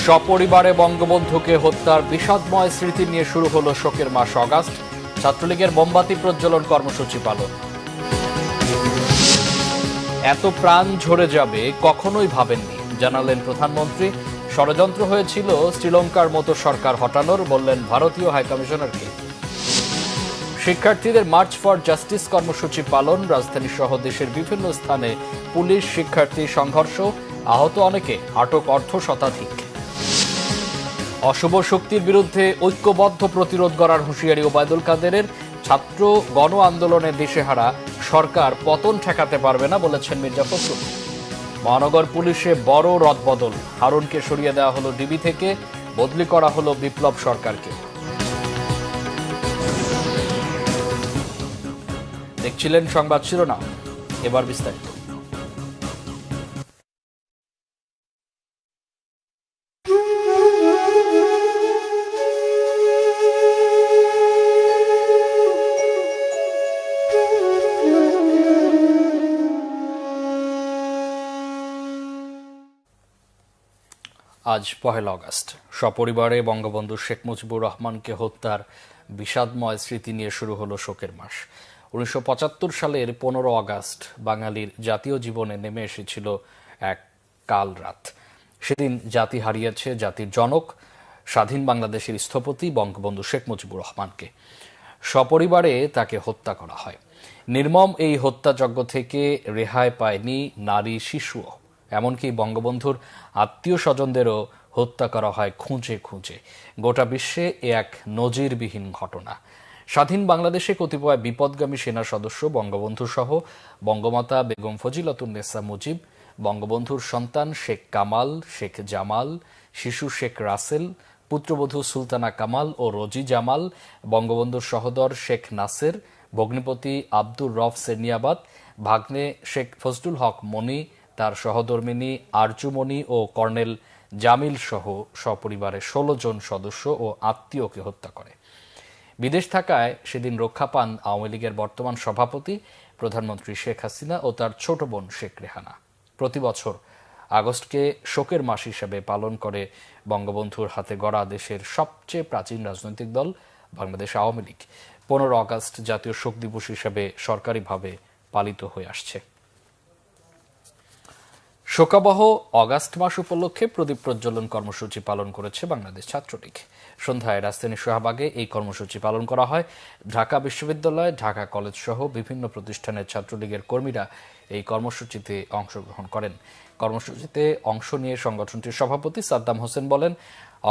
সপরিবারে বঙ্গবন্ধুকে হত্যার বিষাদময় স্মৃতি নিয়ে শুরু হলো শোকের মাস অগাস্ট। ছাত্রলীগের মোমবাতি প্রজ্বলন কর্মসূচি পালন। এত প্রাণ ঝরে যাবে কখনোই ভাবেননি, জানালেন প্রধানমন্ত্রী। ষড়যন্ত্র হয়েছিল শ্রীলঙ্কার মতো সরকার হটানোর, বললেন ভারতীয় হাইকমিশনারকে। শিক্ষার্থীদের মার্চ ফর জাস্টিস কর্মসূচি পালন। রাজধানী সহ দেশের বিভিন্ন স্থানে পুলিশ শিক্ষার্থী সংঘর্ষ, আহত অনেকে, আটক অর্ধ শতাধিক। অশুভ শক্তির বিরুদ্ধে ঐক্যবদ্ধ প্রতিরোধ গড়ার হুঁশিয়ারি ওবায়দুল কাদেরের। ছাত্র গণ আন্দোলনে দিশেহারা সরকার পতন ঠেকাতে পারবে না, বলেছেন মির্জা ফখরুল। মহানগর পুলিশে বড় রদবদল, হারুনকে সরিয়ে দেওয়া হলো ডিবি থেকে, বদলি করা হলো বিপ্লব সরকারকে। দেখছিলেন সংবাদ শিরোনাম, এবার বিস্তারিত। আজ 1 আগস্ট। সপরিবারে বঙ্গবন্ধু শেখ মুজিবুর রহমানকে হত্যার বিষাদময় স্মৃতি নিয়ে শুরু হলো শোকের মাস। 1975 সালের 15 আগস্ট বাঙালির জাতীয় জীবনে নেমে এসেছিল এক কাল রাত। সেদিন জাতি হারিয়েছে জাতির জনক, স্বাধীন বাংলাদেশের স্থপতি বঙ্গবন্ধু শেখ মুজিবুর রহমানকে। সপরিবারে তাকে হত্যা করা হয়। নির্মম এই হত্যাযজ্ঞ থেকে রেহাই পায়নি নারী, শিশুও। এমনকি বঙ্গবন্ধুর আত্মীয় স্বজনদেরও হত্যা করা হয় খুঁজে খুঁজে। গোটা বিশ্বে এ এক নজিরবিহীন ঘটনা। স্বাধীন বাংলাদেশে কতিপয় বিপদগামী সেনা সদস্য বঙ্গবন্ধু সহ বঙ্গমাতা বেগম ফজিলাতুন্নেসা মুজিব, বঙ্গবন্ধুর সন্তান শেখ কামাল, শেখ জামাল, শিশু শেখ রাসেল, পুত্রবধূ সুলতানা কামাল ও রোজি জামাল, বঙ্গবন্ধুর সহোদর শেখ নাসের, ভগ্নিপতি আব্দুর রফ সেরনিয়াবাত, ভাগ্নে শেখ ফজলুল হক মনি, তার সহধর্মিনী আরজুমণি ও কর্নেল জামিল সহ সপরিবারে 16 জন সদস্য ও আত্মীয়কে হত্যা করে। বিদেশ থাকায় সেদিন রক্ষা পান আওয়ামী লীগের বর্তমান সভাপতি প্রধানমন্ত্রী শেখ হাসিনা ও তার ছোট বোন শেখ রেহানা। প্রতি বছর আগস্টকে শোকের মাস হিসেবে পালন করে বঙ্গবন্ধুর হাতে গড়া দেশের সবচেয়ে প্রাচীন রাজনৈতিক দল বাংলাদেশ আওয়ামী লীগ। 15 আগস্ট জাতীয় শোক দিবস হিসেবে সরকারিভাবে পালিত হয়ে আসছে। শোকাবহ অগাস্ট মাস উপলক্ষে প্রদীপ প্রজ্বলন কর্মসূচি পালন করেছে বাংলাদেশ ছাত্রলীগ। সন্ধ্যায় রাজধানী শাহবাগে এই কর্মসূচি পালন করা হয়। ঢাকা বিশ্ববিদ্যালয়, ঢাকা কলেজ সহ বিভিন্ন প্রতিষ্ঠানের ছাত্রলীগের কর্মীরা এই কর্মসূচিতে অংশগ্রহণ করেন। কর্মসূচিতে অংশ নিয়ে সংগঠনটির সভাপতি সাদ্দাম হোসেন বলেন,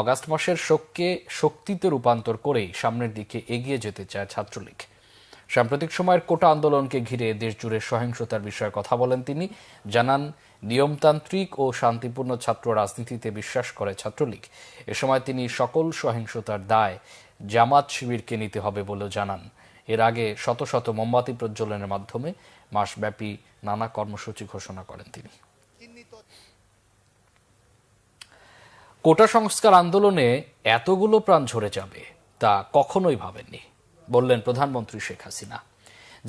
অগাস্ট মাসের শোককে শক্তিতে রূপান্তর করেই সামনের দিকে এগিয়ে যেতে চায় ছাত্রলীগ। সাম্প্রতিক সময়ের কোটা আন্দোলনকে ঘিরে দেশজুড়ে সহিংসতার বিষয়ে কথা বলেন তিনি। জানান, নিয়মতান্ত্রিক ও শান্তিপূর্ণ ছাত্র রাজনীতিতে বিশ্বাস করে ছাত্রলীগ। এ সময় তিনি সকল সহিংসতার দায় জামাত শিবিরকে নিতে হবে বলেও জানান। এর আগে শত শত মোমবাতি প্রজ্বলনের মাধ্যমে মাসব্যাপী নানা কর্মসূচি ঘোষণা করেন তিনি। কোটা সংস্কার আন্দোলনে এতগুলো প্রাণ ঝরে যাবে তা কখনোই ভাবেননি, বললেন প্রধানমন্ত্রী শেখ হাসিনা।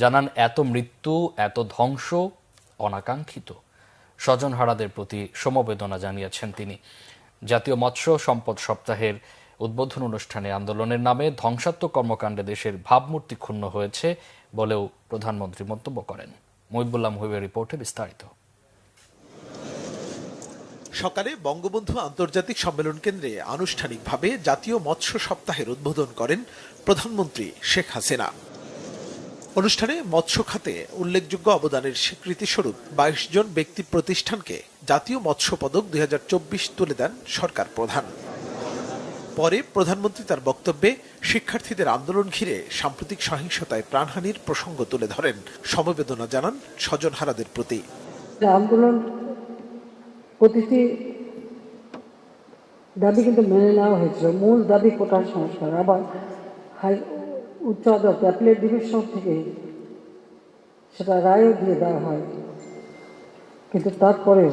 জানান, এত মৃত্যু, এত ধ্বংস অনাকাঙ্ক্ষিত। স্বজনহারাদের প্রতি সমবেদনা জানিয়েছেন তিনি। জাতীয় মৎস্য সম্পদ সপ্তাহের উদ্বোধন অনুষ্ঠানে আন্দোলনের নামে ধ্বংসাত্মক কর্মকাণ্ডে দেশের ভাবমূর্তি ক্ষুণ্ণ হয়েছে বলেও প্রধানমন্ত্রী মন্তব্য করেন। মহিবুল্লাহ মুহিবের রিপোর্টে বিস্তারিত। সকালে বঙ্গবন্ধু আন্তর্জাতিক সম্মেলন কেন্দ্রে আনুষ্ঠানিকভাবে জাতীয় মৎস্য সপ্তাহের উদ্বোধন করেন প্রধানমন্ত্রী শেখ হাসিনা। অনুষ্ঠানে মৎস্য খাতে উল্লেখযোগ্য অবদানের স্বীকৃতিস্বরূপ 22 জন ব্যক্তি প্রতিষ্ঠানকে জাতীয় মৎস্য পদক 2024 তুলে দেন সরকার প্রধান। পরে প্রধানমন্ত্রী তার বক্তব্যে শিক্ষার্থীদের আন্দোলন ঘিরে সাম্প্রতিক সহিংসতায় প্রাণহানির প্রসঙ্গ তুলে ধরেন, সমবেদনা জানান স্বজনহারাদের প্রতি। আন্দোলন প্রতিটি দাবি কিন্তু মেনে নেওয়া হয়েছিল। মূল দাবি কোটার সংস্কার। আবার উচ্চ আদালত অ্যাপিলেট ডিভিশন থেকে সেটা রায়ও দিয়ে দেওয়া হয়, কিন্তু তারপরেও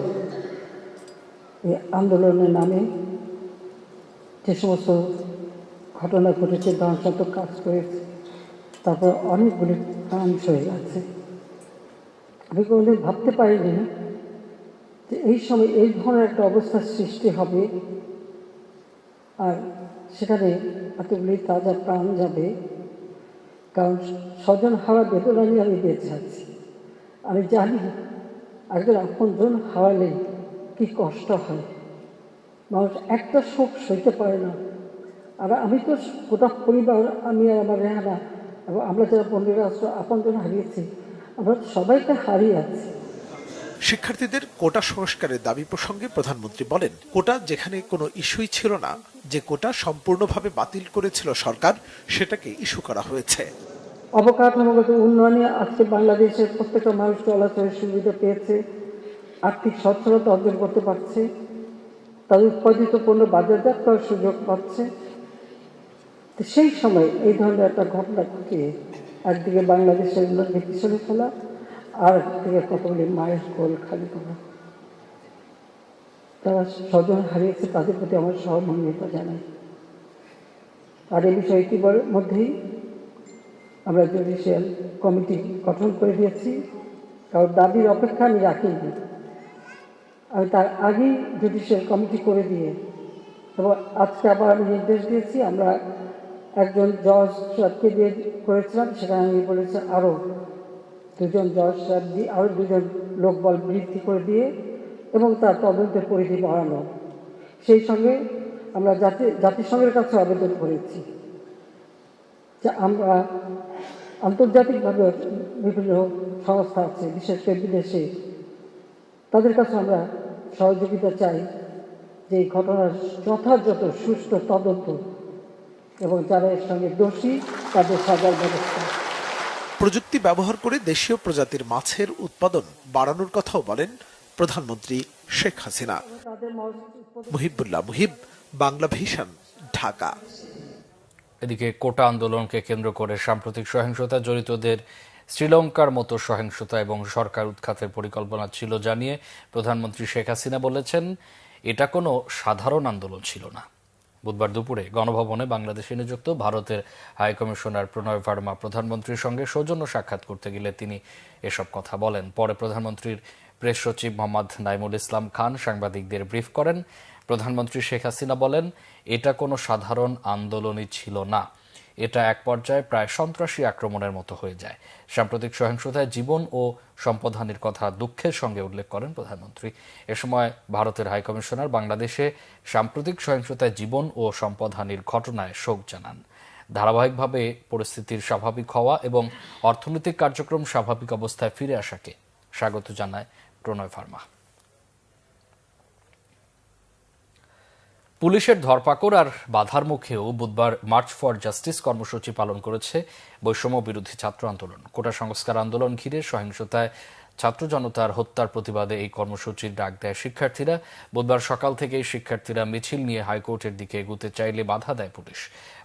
এই আন্দোলনের নামে যে সমস্ত ঘটনা ঘটেছে, ধ্বংসাত্মক কাজ করেছে, তারপর অনেকগুলি প্রাণ হয়ে যাচ্ছে। আমি কোনোদিন ভাবতে পারিনি যে এই সময় এই ধরনের একটা অবস্থার সৃষ্টি হবে আর সেখানে এতগুলি তাজা প্রাণ যাবে, কারণ স্বজন হারা বেদনা নিয়ে আমি বেঁচে আছি। আমি জানি একজন আপনজন হারালে কি কষ্ট হয়, মানুষ একটা শোক সইতে পারে না। আর আমি তো গোটা পরিবার, আমি আর আমার রেহানা এবং আমরা যারা বন্ধুরা আপনজন হারিয়েছি, আমরা সবাইকে হারিয়ে আছি। শিক্ষার্থীদের কোটা সংস্কারের দাবি প্রসঙ্গে প্রধানমন্ত্রী বলেন, কোটা যেখানে কোনো ইস্যুই ছিল না, যে কোটা সম্পূর্ণভাবে বাতিল করেছিল সরকার, সেটাকে ইস্যু করা হয়েছে। অবকাঠামোগত উন্নয়নে আজকে বাংলাদেশের প্রত্যেকটা মানুষ চলাচলের সুবিধা পেয়েছে, আর্থিক সচ্ছলতা অর্জন করতে পারছে, তাদের উৎপাদিত পণ্য বাজারজাত করার সুযোগ পাচ্ছে। তো সেই সময় এই ধরনের একটা ঘটনা ঘটিয়ে একদিকে বাংলাদেশের লোককে পিছনে ফেলা, আর একদিকে কতগুলি মায়ের কোল খালি করা। তারা স্বজন হারিয়েছে, তাদের প্রতি আমার সহমর্মিতা জানাই। আর এই বিষয়ে ইতিমধ্যেই আমরা জুডিশিয়াল কমিটি গঠন করে দিয়েছি, কারণ দাবির অপেক্ষা আমি রাখিনি। আমি তার আগেই জুডিশিয়াল কমিটি করে দিয়ে এবং আজকে আবার আমি নির্দেশ দিয়েছি, আমরা একজন জজ সাহেবকে দিয়ে করেছিলাম, সেখানে আমি বলেছি আরও দুজন জজ সাহেব দিয়ে, আরও দুজন লোকবল বৃদ্ধি করে দিয়ে এবং তার তদন্তের পরিধি বাড়ানো। সেই সঙ্গে আমরা জাতিসংঘের কাছে আবেদন করেছি যে আমরা আন্তর্জাতিকভাবে বিভিন্ন সংস্থা আছে, বিশেষ করে বিদেশে, তাদের কাছে আমরা সহযোগিতা চাই যে এই ঘটনার যথাযথ সুষ্ঠু তদন্ত এবং যারা এর সঙ্গে দোষী তাদের সাজার ব্যবস্থা। প্রযুক্তি ব্যবহার করে দেশীয় প্রজাতির মাছের উৎপাদন বাড়ানোর কথাও বলেন প্রধানমন্ত্রী শেখ হাসিনা। মুহিবুল্লাহ মুহিব, বাংলা ভিশন, ঢাকা। এদিকে কোটা আন্দোলনকে কেন্দ্র করে সাম্প্রতিক সহিংসতা জড়িতদের শ্রীলঙ্কার মতো সহিংসতা এবং সরকার উৎখাতের পরিকল্পনা ছিল জানিয়ে প্রধানমন্ত্রী শেখ হাসিনা বলেছেন, এটা কোনো সাধারণ আন্দোলন ছিল না। বুধবার দুপুরে গণভবনে বাংলাদেশে নিযুক্ত ভারতের হাইকমিশনার প্রণয় ভার্মা প্রধানমন্ত্রীর সঙ্গে সৌজন্য সাক্ষাৎ করতে গেলে তিনি এসব কথা বলেন। পরে প্রধানমন্ত্রীর প্রেস সচিব মোহাম্মদ নাইমুল ইসলাম খান সাংবাদিকদের ব্রিফ করেন। প্রধানমন্ত্রী শেখ হাসিনা বলেন, এটা কোনো সাধারণ আন্দোলনই ছিল না, এটা এক পর্যায়ে প্রায় সন্ত্রাসী আক্রমণের মতো হয়ে যায়। সাম্প্রতিক সহিংসতায় জীবন ও সম্পদহানির কথা দুঃখের সঙ্গে উল্লেখ করেন প্রধানমন্ত্রী। এ সময় ভারতের হাইকমিশনার বাংলাদেশে সাম্প্রতিক সহিংসতায় জীবন ও সম্পদহানির ঘটনায় শোক জানান। ধারাবাহিকভাবে পরিস্থিতির স্বাভাবিক হওয়া এবং অর্থনৈতিক কার্যক্রম স্বাভাবিক অবস্থায় ফিরে আসাকে স্বাগত জানায় প্রণয় ভার্মা। পুলিশের ধরপাকড় আর বাধার মুখেও বুধবার মার্চ ফর জাস্টিস কর্মসূচি পালন করেছে বৈষম্য বিরোধী ছাত্র আন্দোলন। কোটা সংস্কার আন্দোলন ঘিরে সহিংসতায় ছাত্র জনতার হত্যার প্রতিবাদে এই কর্মসূচির ডাক দেয় শিক্ষার্থীরা। বুধবার সকাল থেকেই শিক্ষার্থীরা মিছিল নিয়ে হাইকোর্টের দিকে এগুতে চাইলে বাধা দেয় পুলিশ।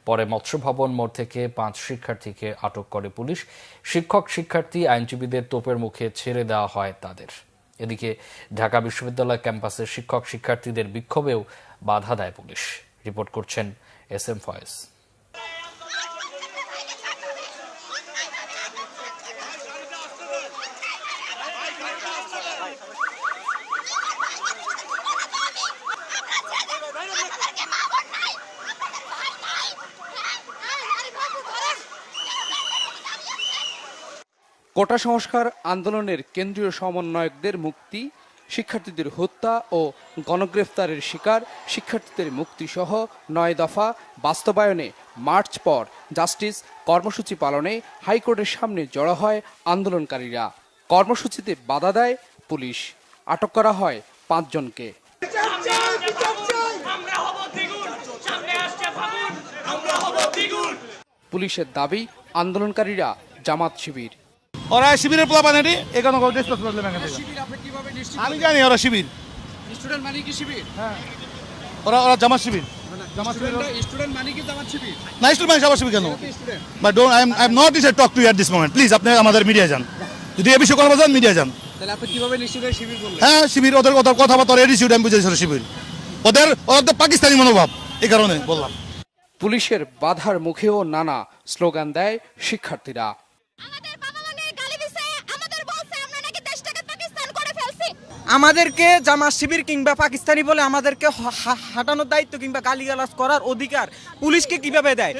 পরে মৎস্য ভবন মোড় থেকে 5 শিক্ষার্থীকে আটক করে পুলিশ। শিক্ষক শিক্ষার্থী আইনজীবীদের তোপের মুখে ছেড়ে দেওয়া হয় তাদের। এদিকে ঢাকা বিশ্ববিদ্যালয় ক্যাম্পাসের শিক্ষক শিক্ষার্থীদের বিক্ষোভেও বাধা দেয় পুলিশ। রিপোর্ট করছেন SM ফয়েজ। কোটা সংস্কার আন্দোলনের কেন্দ্রীয় সমন্বয়কদের মুক্তি, শিক্ষার্থীদের হত্যা ও গণগ্রেফতারের শিকার শিক্ষার্থীদের মুক্তিসহ 9 দফা বাস্তবায়নে মার্চ পর জাস্টিস কর্মসূচি পালনে হাইকোর্টের সামনে জড়ো হয় আন্দোলনকারীরা। কর্মসূচিতে বাধা দেয় পুলিশ। আটক করা হয় 5 জনকে। পুলিশের দাবি, আন্দোলনকারীরা জামাত শিবির। ওরা শিবিরের পোলা বানানি এখানে আমি জানি ওরা শিবির, স্টুডেন্ট মানে কি শিবির? হ্যাঁ, ওরা জামাত শিবির। স্টুডেন্ট মানে কি জামাত শিবির? না, স্টুডেন্ট মানে জামাত শিবির কেন? But don't I am not is talk to you at this moment. Please আপনি আমাদের মিডিয়া যান, যদি এই বিষয়ে কথা বলেন মিডিয়া যান। তাহলে আপনি কিভাবে নিশ্চিত শিবির বললেন? হ্যাঁ, শিবির, ওদের কথাবার্তা এডিসিউড আমি বুঝেছি শিবির, ওদের তো পাকিস্তানি মনোভাব, এই কারণে বললাম। পুলিশের বাধার মুখেও নানা স্লোগান দেয় শিক্ষার্থীরা। আমাদেরকে জামাত শিবির কিংবা পাকিস্তানি বলে আমাদেরকে হাঁটানোর দায়িত্ব কিংবা গালিগালাজ করার অধিকার পুলিশকে কিভাবে দেয়?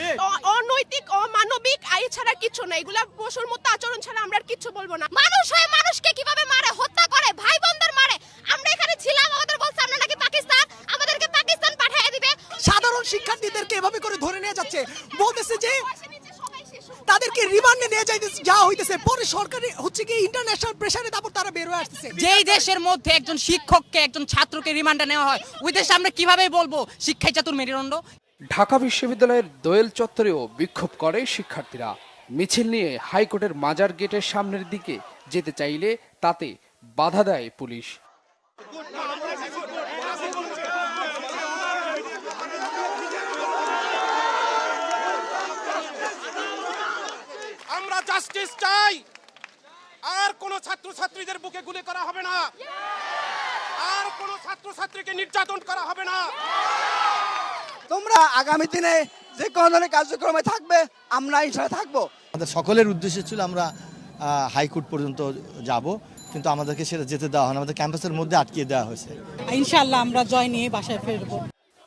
অনৈতিক অমানবিক আইন ছাড়া কিছু না, এগুলা পশুর মতো আচরণ ছাড়া আমরা আর কিছু বলবো না। মানুষ হয়ে মানুষকে কিভাবে মারে, হত্যা করে, ভাই বোনদের মারে। আমরা এখানে ছিলাম, আমাদের বলছে আমরা নাকি পাকিস্তান, আমাদেরকে পাকিস্তান পাঠিয়ে দিবে। সাধারণ শিক্ষার্থীদেরকে এভাবে করে ধরে নিয়ে যাচ্ছে, বলতেছে যে তাদেরকে রিমান্ডে নিয়ে যাওয়া হইতেছে, পরে সরকারি হচ্ছে কি ইন্টারন্যাশনাল প্রেসারে তারপর তারা বের হয়ে আসতেছে। যেই দেশের মধ্যে একজন শিক্ষককে একজন ছাত্রকে রিমান্ডে নেওয়া হয়, ওই দেশে আমরা কিভাবে বলবো শিক্ষাই চাতুর মেরুদণ্ড? ঢাকা বিশ্ববিদ্যালয়ের দোয়েল চত্বরেও বিক্ষোভ করে শিক্ষার্থীরা। মিছিল নিয়ে হাইকোর্টের মাজার গেটের সামনের দিকে যেতে চাইলে তাতে বাধা দেয় পুলিশ। আমরা জাস্টিস চাই, আর কোন ছাত্রছাত্রীদের বুকে গুলি করা হবে না, আর কোন ছাত্রছাত্রীকে নির্যাতন করা হবে না। তোমরা আগামী দিনে যে কোনো ধরনের কার্যক্রমে থাকবে, আমরা ইনশাআল্লাহ থাকবো। আমাদের সকলের উদ্দেশ্য ছিল আমরা হাইকোর্ট পর্যন্ত যাব, কিন্তু আমাদেরকে সেটা যেতে দেওয়া হয় না, আমাদের ক্যাম্পাসের মধ্যে আটকিয়ে দেওয়া হয়েছে। ইনশাআল্লাহ আমরা জয় নিয়ে বাসায় ফিরবো।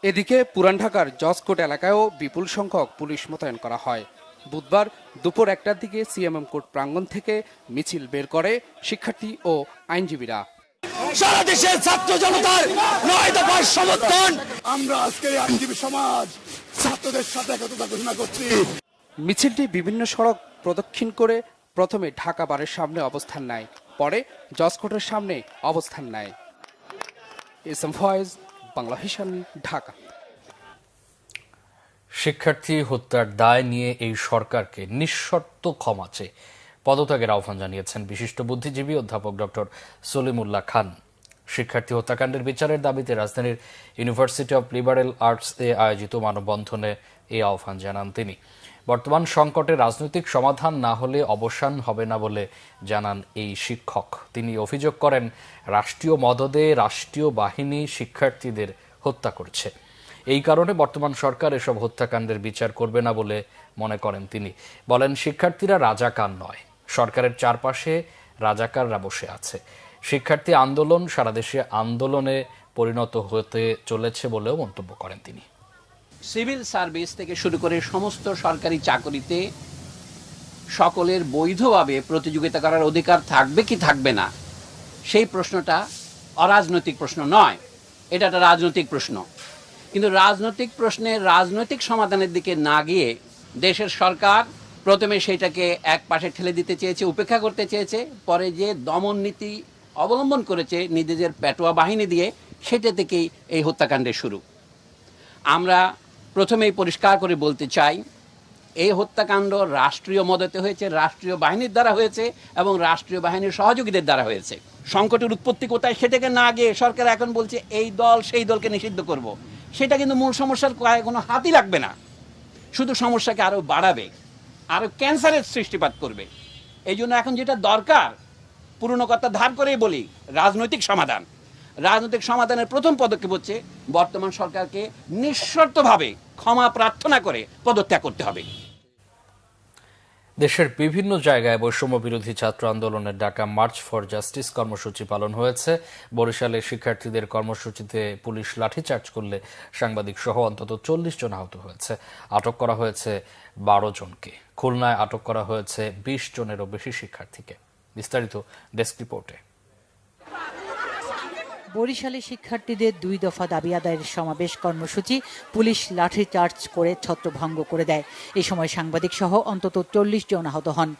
এদিকে পুরান ঢাকার জজকোর্ট এলাকায়ও বিপুল সংখ্যক পুলিশ মোতায়েন করা হয়। বুধবার দুপুর 1টার দিকে সিএমএম কোর্ট প্রাঙ্গণ থেকে মিছিল বের করে শিক্ষার্থী ও আইনজীবীরা। সারা দেশের ছাত্র জনতার 9 দফার সমর্থন। আমরা আজকে আইনজীবী সমাজ ছাত্রদের সাথে একতা ঘোষণা করছি। মিছিলটি বিভিন্ন সড়ক প্রদক্ষিণ করে প্রথমে ঢাকা বারের সামনে অবস্থান নেয়, পরে জজকোর্টের সামনে অবস্থান নেয়। SM Foyez, Bangla Vision, Dhaka. শিক্ষার্থী হত্যার দায় নিয়ে এই সরকারকে নিঃশর্ত ক্ষমা চেয়ে পদত্যাগের আহ্বান জানিয়েছেন বিশিষ্ট বুদ্ধিজীবী অধ্যাপক ডক্টর সলিমুল্লাহ খান। শিক্ষার্থী হত্যাকাণ্ডের বিচারের দাবিতে রাজধানীর ইউনিভার্সিটি অব লিবারেল আর্টসে আয়োজিত মানববন্ধনে এই আহ্বান জানান তিনি। বর্তমান সংকটে রাজনৈতিক সমাধান না হলে অবসান হবে না বলে জানান এই শিক্ষক। তিনি অভিযোগ করেন, রাষ্ট্রীয় মদদে রাষ্ট্রীয় বাহিনী শিক্ষার্থীদের হত্যা করছে। এই কারণে বর্তমান সরকার এসব হত্যাকাণ্ডের বিচার করবে না বলে মনে করেন তিনি। বলেন, শিক্ষার্থীরা রাজাকার নয়, সরকারের চারপাশে রাজাকাররা বসে আছে। শিক্ষার্থী আন্দোলন সারা দেশে আন্দোলনে পরিণত হতে চলেছে বলেও মন্তব্য করেন তিনি। সিভিল সার্ভিস থেকে শুরু করে সমস্ত সরকারি চাকরিতে সকলের বৈধভাবে প্রতিযোগিতা করার অধিকার থাকবে কি থাকবে না, সেই প্রশ্নটা অরাজনৈতিক প্রশ্ন নয়, এটা একটা রাজনৈতিক প্রশ্ন। কিন্তু রাজনৈতিক প্রশ্নের রাজনৈতিক সমাধানের দিকে না গিয়ে দেশের সরকার প্রথমে সেইটাকে এক পাশে ঠেলে দিতে চেয়েছে, উপেক্ষা করতে চেয়েছে, পরে যে দমন নীতি অবলম্বন করেছে নিজেদের পেটোয়া বাহিনী দিয়ে, সেটা থেকেই এই হত্যাকাণ্ডের শুরু। আমরা প্রথমেই পরিষ্কার করে বলতে চাই, এই হত্যাকাণ্ড রাষ্ট্রীয় মদতে হয়েছে, রাষ্ট্রীয় বাহিনীর দ্বারা হয়েছে এবং রাষ্ট্রীয় বাহিনীর সহযোগীদের দ্বারা হয়েছে। সংকটের উৎপত্তি কোথায় সেটাকে না গিয়ে সরকার এখন বলছে এই দল সেই দলকে নিষিদ্ধ করব। সেটা কিন্তু মূল সমস্যার কোনো হাতই লাগবে না, শুধু সমস্যাকে আরও বাড়াবে, আরও ক্যান্সারের সৃষ্টিপাত করবে। এই জন্য এখন যেটা দরকার, পুরনো কথা ধার করেই বলি, রাজনৈতিক সমাধান। রাজনৈতিক সমাধানের প্রথম পদক্ষেপ হচ্ছে বর্তমান সরকারকে নিঃশর্তভাবে ক্ষমা প্রার্থনা করে পদত্যাগ করতে হবে। দেশের বিভিন্ন জায়গায় বৈষম্য বিরোধী ছাত্র আন্দোলনের ডাকা মার্চ ফর জাস্টিস কর্মসূচি পালন হয়েছে। বরিশালে শিক্ষার্থীদের কর্মসূচিতে পুলিশ লাঠিচার্জ করলে সাংবাদিক সহ অন্তত 40 জন আহত হয়েছে। আটক করা হয়েছে 12 জনকে। খুলনায় আটক করা হয়েছে 20 জনেরও বেশি শিক্ষার্থীকে। বিস্তারিত ডেস্ক রিপোর্টে। বরিশালে শিক্ষার্থীদের 2 দফা দাবি আদায়ের সমাবেশ কর্মসূচি পুলিশ লাঠিচার্জ করে ছত্রভঙ্গ করে দেয়। এই সময় সাংবাদিক সহ অন্তত 40 জন আহত হন।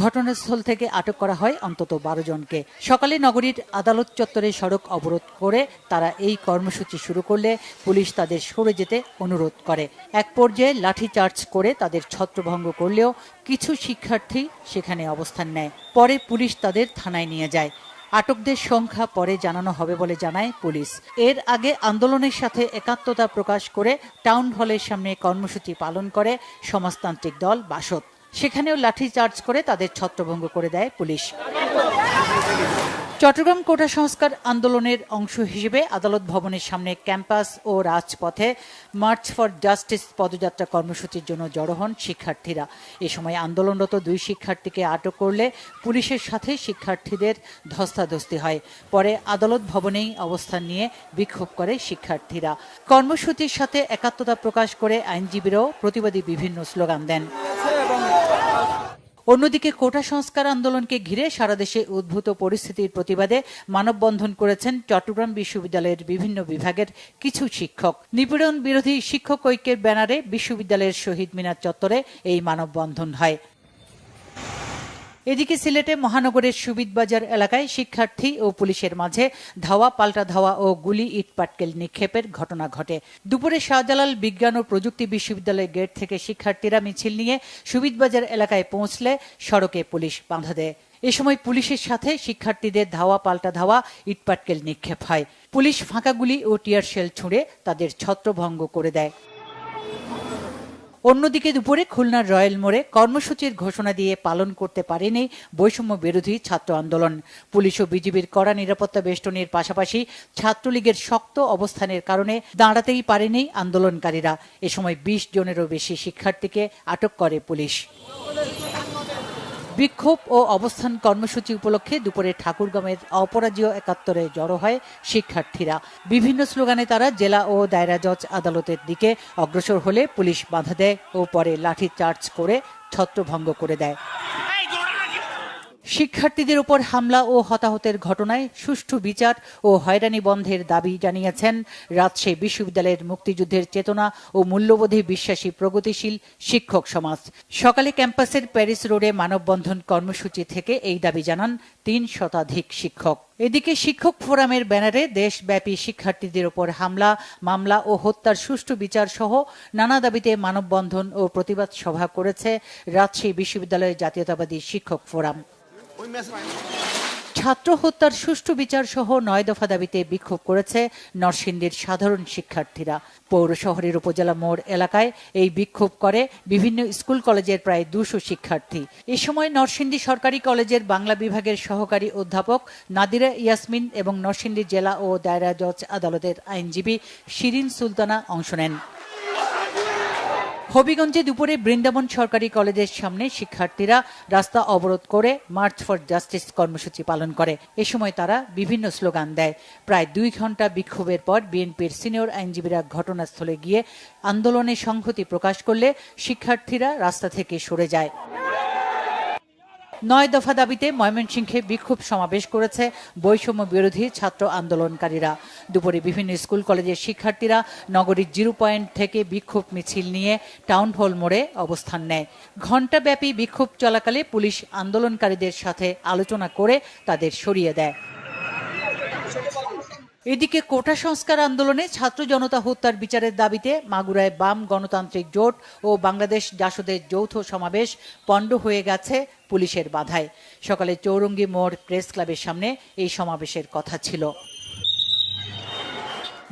ঘটনাস্থল থেকে আটক করা হয় অন্তত 12 জনকে। সকালে নগরীর আদালত চত্বরে সড়ক অবরোধ করে তারা এই কর্মসূচি শুরু করলে পুলিশ তাদের সরে যেতে অনুরোধ করে। এক পর্যায়ে লাঠিচার্জ করে তাদের ছত্রভঙ্গ করলেও কিছু শিক্ষার্থী সেখানে অবস্থান নেয়। পরে পুলিশ তাদের থানায় নিয়ে যায়। আটকদের সংখ্যা পরে জানানো হবে বলে জানায় পুলিশ। এর আগে আন্দোলনের সাথে একাত্মতা প্রকাশ করে টাউন হলের সামনে কর্মসূচি পালন করে সমাজতান্ত্রিক দল বাসদ। সেখানেও লাঠিচার্জ করে তাদের ছত্রভঙ্গ করে দেয় পুলিশ। চট্টগ্রাম কোটা সংস্কার আন্দোলনের অংশ হিসেবে আদালত ভবনের সামনে ক্যাম্পাস ও রাজপথে মার্চ ফর জাস্টিস পদযাত্রা কর্মসূচির জন্য জড়ো হন শিক্ষার্থীরা। এ সময় আন্দোলনরত 2 শিক্ষার্থীকে আটক করলে পুলিশের সাথে শিক্ষার্থীদের ধস্তাধস্তি হয়। পরে আদালত ভবনেই অবস্থান নিয়ে বিক্ষোভ করে শিক্ষার্থীরা। কর্মসূচির সাথে একাত্মতা প্রকাশ করে আইনজীবীরাও প্রতিবাদী বিভিন্ন স্লোগান দেন। অন্যদিকে কোটা সংস্কার আন্দোলনকে ঘিরে সারা দেশে উদ্ভূত পরিস্থিতির প্রতিবাদে মানববন্ধন করেছেন চট্টগ্রাম বিশ্ববিদ্যালয়ের বিভিন্ন বিভাগের কিছু শিক্ষক। নিপীড়ন বিরোধী শিক্ষক ঐক্যের ব্যানারে বিশ্ববিদ্যালয়ের শহীদ মিনার চত্বরে এই মানববন্ধন হয়। এদিকে সিলেটে মহানগরের সুবিদবাজার এলাকায় শিক্ষার্থী ও পুলিশের মাঝে ধাওয়া পাল্টা ধাওয়া ও গুলি ইটপাটকেল নিক্ষেপের ঘটনা ঘটে। দুপুরে শাহজালাল বিজ্ঞান ও প্রযুক্তি বিশ্ববিদ্যালয়ের গেট থেকে শিক্ষার্থীরা মিছিল নিয়ে সুবিদবাজার এলাকায় পৌঁছলে সড়কে পুলিশ বাধা দেয়। এ সময় পুলিশের সাথে শিক্ষার্থীদের ধাওয়া পাল্টা ধাওয়া ইটপাটকেল নিক্ষেপ হয়। পুলিশ ফাঁকা গুলি ও টিয়ার শেল ছুঁড়ে তাদের ছত্রভঙ্গ করে দেয়। অন্যদিকে দুপুরে খুলনার রয়্যাল মোড়ে কর্মসূচির ঘোষণা দিয়ে পালন করতে পারেনি বৈষম্য বিরোধী ছাত্র আন্দোলন। পুলিশ ও বিজিবির কড়া নিরাপত্তা বেষ্টনীর পাশাপাশি ছাত্রলীগের শক্ত অবস্থানের কারণে দাঁড়াতেই পারেনি আন্দোলনকারীরা। এ সময় 20 জনেরও বেশি শিক্ষার্থীকে আটক করে পুলিশ। বিক্ষোভ ও অবস্থান কর্মসূচি উপলক্ষে দুপুরে ঠাকুরগাঁওয়ের অপরাজেয় 71-এ জড়ো হয় শিক্ষার্থীরা। বিভিন্ন স্লোগানে তারা জেলা ও দায়রা জজ আদালতের দিকে অগ্রসর হলে পুলিশ বাধা দেয় ও পরে লাঠি চার্জ করে ছত্রভঙ্গ করে দেয়। শিক্ষার্থীদের উপর হামলা ও হতাহতের ঘটনায় সুষ্ঠু বিচার ও হয়রানি বন্ধের দাবি জানিয়েছেন রাজশাহী বিশ্ববিদ্যালয়ের মুক্তিযুদ্ধের চেতনা ও মূল্যবোধে বিশ্বাসী প্রগতিশীল শিক্ষক সমাজ। সকালে ক্যাম্পাসের প্যারিস রোডে মানববন্ধন কর্মসূচি থেকে এই দাবি জানান 3 শতাধিক শিক্ষক। এদিকে শিক্ষক ফোরামের ব্যানারে দেশব্যাপী শিক্ষার্থীদের উপর হামলা, মামলা ও হত্যার সুষ্ঠু বিচার সহ নানা দাবিতে মানববন্ধন ও প্রতিবাদ সভা করেছে রাজশাহী বিশ্ববিদ্যালয়ের জাতীয়তাবাদী শিক্ষক ফোরাম। ছাত্র হত্যার সুষ্ঠু বিচার সহ 9 দফা দাবিতে বিক্ষোভ করেছে নরসিংদীর সাধারণ শিক্ষার্থীরা। পৌর শহরের উপজেলা মোড় এলাকায় এই বিক্ষোভ করে বিভিন্ন স্কুল কলেজের প্রায় 200 শিক্ষার্থী। এ সময় নরসিংদী সরকারি কলেজের বাংলা বিভাগের সহকারী অধ্যাপক নাদিরা ইয়াসমিন এবং নরসিংদী জেলা ও দায়রা জজ আদালতের আইনজীবী শিরিন সুলতানা অংশ নেন। হবিগঞ্জে দুপুরে বৃন্দাবন সরকারি কলেজের সামনে শিক্ষার্থীরা রাস্তা অবরোধ করে মার্চ ফর জাস্টিস কর্মসূচি পালন করে। এ সময় তারা বিভিন্ন স্লোগান দেয়। প্রায় 2 ঘণ্টা বিক্ষোভের পর বিএনপির সিনিয়র আইনজীবীরা ঘটনাস্থলে গিয়ে আন্দোলনে সংহতি প্রকাশ করলে শিক্ষার্থীরা রাস্তা থেকে সরে যায়। 9 দফা দাবিতে ময়মনসিংহে বিক্ষোভ সমাবেশ করেছে বৈষম্য বিরোধী ছাত্র আন্দোলনকারীরা। দুপুরে বিভিন্ন স্কুল কলেজের শিক্ষার্থীরা নগরীর 0 পয়েন্ট থেকে বিক্ষোভ মিছিল নিয়ে টাউন হল মোড়ে অবস্থান নেয়। ঘণ্টাব্যাপী বিক্ষোভ চলাকালে পুলিশ আন্দোলনকারীদের সাথে আলোচনা করে তাদের সরিয়ে দেয়। এদিকে কোটা সংস্কার আন্দোলনে ছাত্র জনতা হত্যার বিচারের দাবিতে মাগুরায় বাম গণতান্ত্রিক জোট ও বাংলাদেশ জাসদের যৌথ সমাবেশ পণ্ড হয়ে গেছে পুলিশের বাধায়। সকালে চৌরঙ্গী মোড় প্রেস ক্লাবের সামনে এই সমাবেশের কথা ছিল।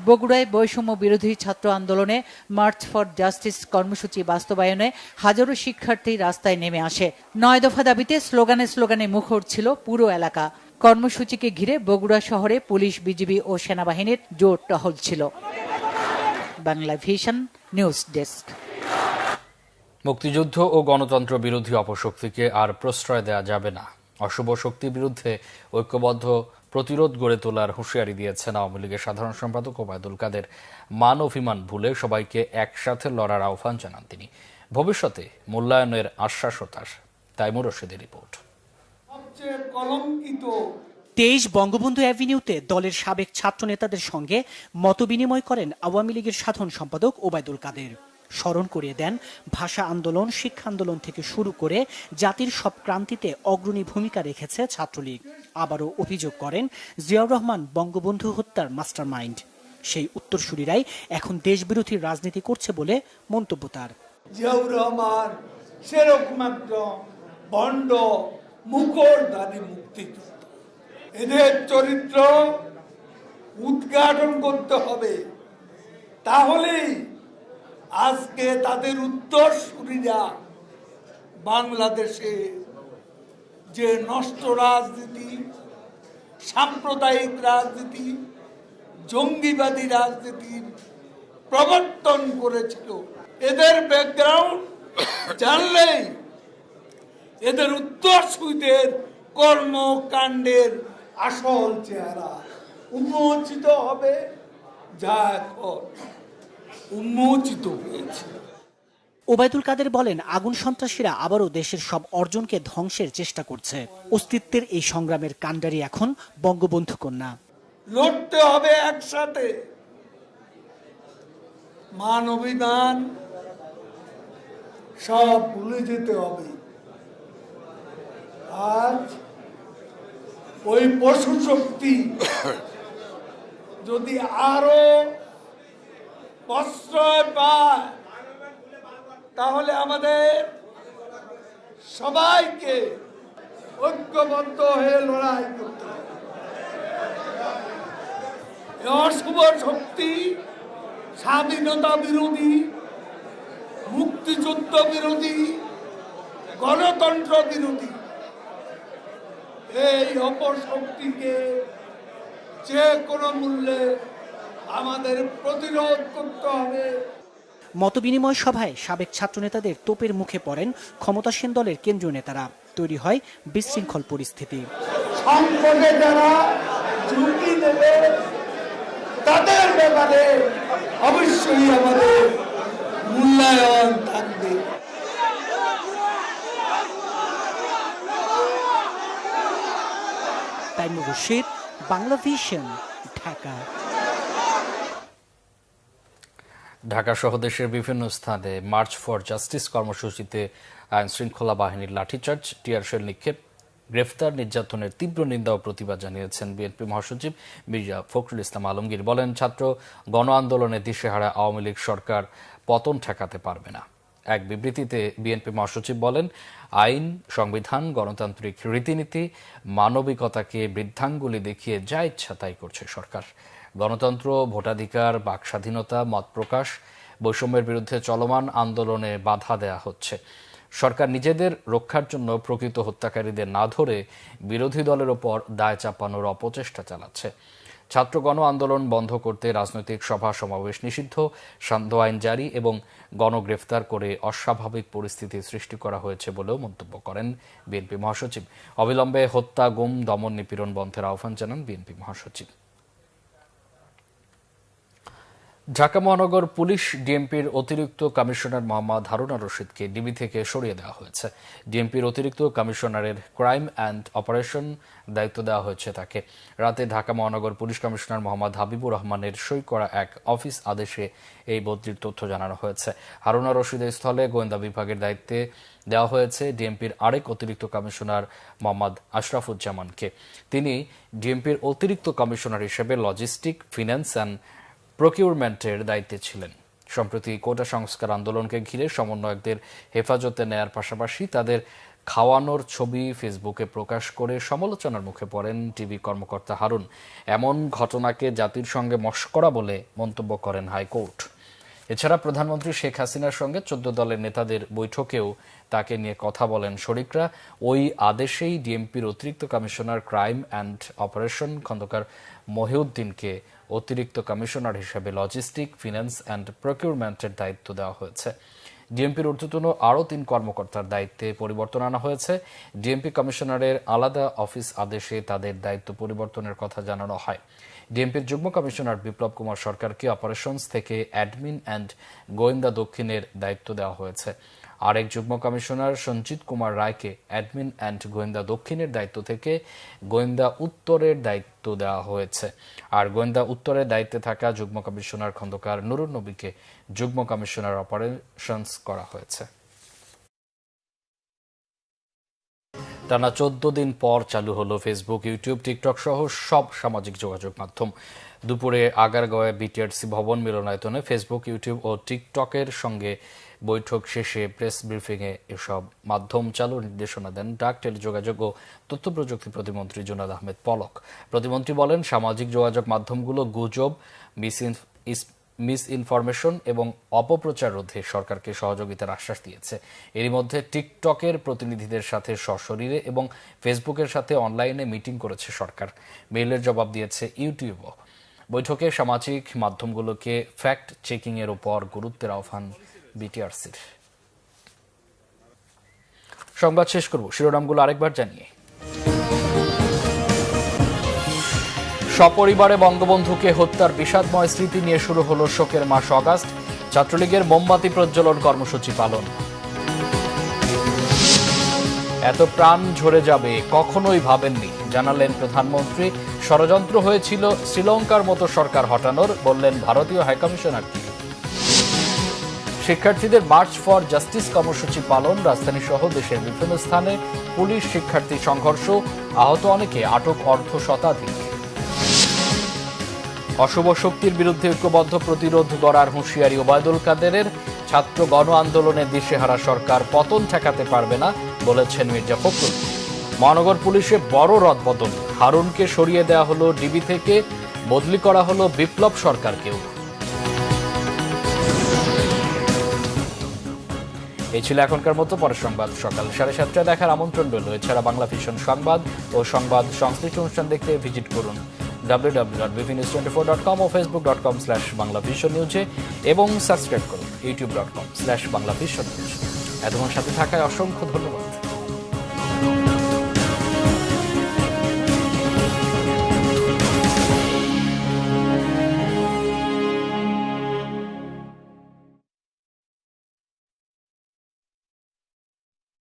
বগুড়ায় বৈষম্য বিরোধী ছাত্র আন্দোলনে মার্চ ফর জাস্টিস কর্মসূচি বাস্তবায়নে হাজারো শিক্ষার্থী রাস্তায় নেমে আসে। 9 দফা দাবিতে স্লোগানে মুখর ছিল পুরো এলাকা। কর্মসূচিকে ঘিরে বগুড়া শহরে পুলিশ, বিজিবি ও সেনাবাহিনীর জোর টহল ছিল। Bangla vision news desk. মুক্তিযুদ্ধ ও গণতন্ত্র বিরোধী অপশক্তিকে আর প্রশ্রয় দেওয়া যাবে না। অশুভ শক্তির বিরুদ্ধে ঐক্যবদ্ধ প্রতিরোধ গড়ে তোলার হুঁশিয়ারি দিয়েছেন আওয়ামী লীগের সাধারণ সম্পাদক ওবায়দুল কাদের। মান অভিমান ভুলে সবাইকে একসাথে লড়ার আহ্বান জানান তিনি। ভবিষ্যতে মূল্যায়নের আশ্বাসও তার। তাইমুর রশিদের রিপোর্ট। 23 বঙ্গবন্ধু অ্যাভিনিউতে দলের সাবেক ছাত্র নেতাদের সঙ্গে মতবিনিময় করেন আওয়ামী লীগের সাধারণ সম্পাদক ওবায়দুল কাদের। স্মরণ করিয়ে দেন ভাষা আন্দোলন, শিক্ষা আন্দোলন থেকে শুরু করে জাতির সব ক্রান্তিতে অগ্রণী ভূমিকা রেখেছে ছাত্রলীগ। আবারও অভিযোগ করেন জিয়াউর রহমান বঙ্গবন্ধু হত্যার মাস্টারমাইন্ড। সেই উত্তরসূরিরাই এখন দেশবিরোধী রাজনীতি করছে বলে মন্তব্য তার। জিয়াউর রহমান সেরকম একজন ভণ্ড মুখোশধারী মুক্তিযুদ্ধ, এদের চরিত্র উদ্ঘাটন করতে হবে। তাহলেই আজকে তাদের উত্তরসূরিরা বাংলাদেশে যে নষ্ট রাজনীতি, সাম্প্রদায়িক রাজনীতি, জঙ্গিবাদী রাজনীতির প্রবর্তন করেছিল। এদের ব্যাকগ্রাউন্ড জানলেই এদের উত্তরসূরিদের কর্মকাণ্ডের আসল চেহারা উন্মোচিত হবে, যা এখন উন্মোচিত হয়েছে। ওবায়দুল কাদের বলেন, আগুন সন্ত্রাসীরা আবারও দেশের সব অর্জনকে ধ্বংসের চেষ্টা করছে। অস্তিত্বের এই সংগ্রামের কাণ্ডারি এখন বঙ্গবন্ধু কন্যা। লড়তে হবে একসাথে, মান অভিমান সব ভুলে যেতে হবে। আজ ওই পশু শক্তি যদি আরো প্রশ্রয় পায়, তাহলে আমাদের সবাইকে ঐক্যবদ্ধ হয়ে লড়াই করতে হবে। অশুভ শক্তি স্বাধীনতা বিরোধী, মুক্তিযুদ্ধ বিরোধী, গণতন্ত্র বিরোধী এই অপশক্তিকে যে কোনো মূল্যে আমাদের প্রতিরোধ করতে হবে। মতবিনিময় সভায় সাবেক ছাত্রনেতাদের তোপের মুখে পড়েন ক্ষমতাসীন দলের কেন্দ্রীয় নেতারা। তৈরি হয় বিশৃঙ্খল পরিস্থিতি। সংকটে যারা ঝুঁকি নেবে তাদের ব্যাপারে অবশ্যই আমাদের মূল্যায়ন থাকবে। তাইমুর রশিদ, বাংলা ভিশন, ঢাকা। ঢাকা সহ দেশের বিভিন্ন স্থানে মার্চ ফর জাস্টিস কর্মসূচিতে আইন শৃঙ্খলা বাহিনীর লাঠিচার্জ, টিয়ারশেল নিক্ষেপ, গ্রেফতার, নির্যাতনের তীব্র নিন্দা ও প্রতিবাদ জানিয়েছেন বিএনপি মহাসচিব মির্জা ফখরুল ইসলাম আলমগীর। বলেন, ছাত্র গণ আন্দোলনে দিশেহারা আওয়ামী লীগ সরকার পতন ঠেকাতে পারবে না। এক বিবৃতিতে বিএনপি মহাসচিব বলেন, আইন, সংবিধান, গণতান্ত্রিক রীতিনীতি, মানবিকতাকে বৃদ্ধাঙ্গুলি দেখিয়ে যা ইচ্ছা তাই করছে সরকার। গণতন্ত্র, ভোটাধিকার, বাক স্বাধীনতা, মত প্রকাশ, বৈষম্যের বিরুদ্ধে চলমান আন্দোলনে বাধা দেয়া হচ্ছে। সরকার নিজেদের রক্ষার জন্য প্রকৃত হত্যাকারীদের না ধরে বিরোধী দলের ওপর দায় চাপানোর অপচেষ্টা চালাচ্ছে। ছাত্র গণ আন্দোলন বন্ধ করতে রাজনৈতিক সভা সমাবেশ নিষিদ্ধ, সান্ধ্য আইন জারি এবং গণগ্রেফতার করে অস্বাভাবিক পরিস্থিতি সৃষ্টি করা হয়েছে বলেও মন্তব্য করেন বিএনপি মহাসচিব। অবিলম্বে হত্যা, গুম, দমন, নিপীড়ন বন্ধের আহ্বান জানান বিএনপি মহাসচিব। ঢাকা মহানগর পুলিশ ডিএমপির অতিরিক্ত কমিশনার মোহাম্মদ হারুন আর রশিদকে ডিবি থেকে সরিয়ে দেওয়া হয়েছে। ডিএমপির অতিরিক্ত কমিশনারের ক্রাইম অ্যান্ড অপারেশন দায়িত্ব দেওয়া হয়েছে তাকে। রাতে ঢাকা মহানগর পুলিশ কমিশনার মোহাম্মদ হাবিবুর রহমানের সই করা এক অফিস আদেশে এই বদলির তথ্য জানানো হয়েছে। হারুন আর রশিদের স্থলে গোয়েন্দা বিভাগের দায়িত্বে দেওয়া হয়েছে ডিএমপির আরেক অতিরিক্ত কমিশনার মোহাম্মদ আশরাফুজ্জামানকে। তিনি ডিএমপির অতিরিক্ত কমিশনার হিসেবে লজিস্টিক, ফিন্যান্স অ্যান্ড প্রকিউরমেন্টের দায়িত্বে ছিলেন। সম্প্রতি কোটা সংস্কার আন্দোলনকে ঘিরে সমন্বয়কদের হেফাজতে নেয়ার পাশাপাশি তাদের খাওয়ানোর ছবি ফেসবুকে প্রকাশ করে সমালোচনার মুখে পড়েন টিভি কর্মকর্তা হারুন। এমন ঘটনাকে জাতির সঙ্গে মশকরা বলে মন্তব্য করেন হাইকোর্ট। এছাড়া প্রধানমন্ত্রী শেখ হাসিনার সঙ্গে 14 দলের নেতাদের বৈঠকেও তাকে নিয়ে কথা বলেন শরিকরা। ওই আদেশেই ডিএমপির অতিরিক্ত commissioner crime and operation Khandaker মহিউদ্দিনকে অতিরিক্ত কমিশনার হিসেবে লজিস্টিক, ফিন্যান্স অ্যান্ড প্রকিউরমেন্টের দায়িত্ব দেওয়া হয়েছে। ডিএমপির ঊর্ধ্বতন আরও 3 কর্মকর্তার দায়িত্বে পরিবর্তন আনা হয়েছে। ডিএমপি কমিশনারের আলাদা অফিস আদেশে তাদের দায়িত্ব পরিবর্তনের কথা জানানো হয়। ডিএমপির যুগ্ম কমিশনার বিপ্লব কুমার সরকারকে অপারেশনস থেকে অ্যাডমিন অ্যান্ড গোয়েন্দা দক্ষিণের দায়িত্ব দেওয়া হয়েছে। আরেক যুগ্ম কমিশনার সঞ্জিত কুমার রায়কে অ্যাডমিন অ্যান্ড গোয়েন্দা দক্ষিণের দায়িত্ব থেকে গোয়েন্দা উত্তরের দায়িত্ব দেওয়া হয়েছে। আর গোয়েন্দা উত্তরের দায়িত্বে থাকা যুগ্ম কমিশনার খন্দকার নুরুন নবীকে যুগ্ম কমিশনার অপারেশনস করা হয়েছে। টানা 14 দিন পর চালু হলো ফেসবুক, ইউটিউব, টিকটক সহ সব সামাজিক যোগাযোগ মাধ্যম। দুপুরে আগারগাঁওয়ে বিটিআরসি ভবন মিলনায়তনে ফেসবুক, ইউটিউব ও টিকটকের সঙ্গে বৈঠক শেষে প্রেস ব্রিফিংয়ে এসব মাধ্যম চালুর নির্দেশনা দেন ডাক, টেলিযোগাযোগ ও তথ্য প্রযুক্তি প্রতিমন্ত্রী জুনায়েদ আহমেদ পলক। প্রতিমন্ত্রী বলেন, সামাজিক যোগাযোগ মাধ্যমগুলো গুজব, মিস ইনফরমেশন এবং অপপ্রচার রোধে সরকারকে সহযোগিতার আশ্বাস দিয়েছে। এরই মধ্যে টিকটকের প্রতিনিধিদের সাথে সশরীরে এবং ফেসবুকের সাথে অনলাইনে মিটিং করেছে সরকার। মেইলের জবাব দিয়েছে ইউটিউবও। বৈঠকে সামাজিক মাধ্যমগুলোকে ফ্যাক্ট চেকিং এর উপর গুরুত্বের আহ্বান বিটিআরসির। সংবাদ শেষ করব শিরোনামগুলো আরেকবার জানিয়ে। সপরিবারে বঙ্গবন্ধুকে হত্যার বিষাদময় স্মৃতি নিয়ে শুরু হলো শোকের মাস অগাস্ট। ছাত্রলীগের মোমবাতি প্রজ্বলন কর্মসূচি পালন। এত প্রাণ ঝরে যাবে কখনোই ভাবেননি, জানালেন প্রধানমন্ত্রী। ষড়যন্ত্র হয়েছিল শ্রীলঙ্কার মতো সরকার হটানোর, বললেন ভারতীয় হাইকমিশনার। শিক্ষার্থীদের মার্চ ফর জাস্টিস কর্মসূচি পালন। রাজধানী সহ দেশের বিভিন্ন স্থানে পুলিশ শিক্ষার্থী সংঘর্ষ, আহত অনেকে, আটক অর্ধ শতাধিক। অশুভ শক্তির বিরুদ্ধে ঐক্যবদ্ধ প্রতিরোধ গড়ার হুঁশিয়ারি ওবায়দুল কাদেরের। ছাত্র গণ আন্দোলনে দিশেহারা সরকার পতন ঠেকাতে পারবে না, বলেছেন মির্জা ফখরুল। মহানগর পুলিশে বড় রদবদল, হারুনকে সরিয়ে দেওয়া হলো ডিবি থেকে, বদলি করা হলো বিপ্লব সরকারকেও। এই ছিল এখনকার মতো। পরের সংবাদ সকাল 7:30 দেখার আমন্ত্রণ রইল। এছাড়া বাংলা ভিশন সংবাদ ও সংবাদ সংশ্লিষ্ট অনুষ্ঠান দেখতে ভিজিট করুন www.bvnews24.com ও facebook.com/banglavisionnews এবং সাবস্ক্রাইব করুন youtube.com/banglavisionnews। এতক্ষণ সাথে থাকায় অসংখ্য ধন্যবাদ।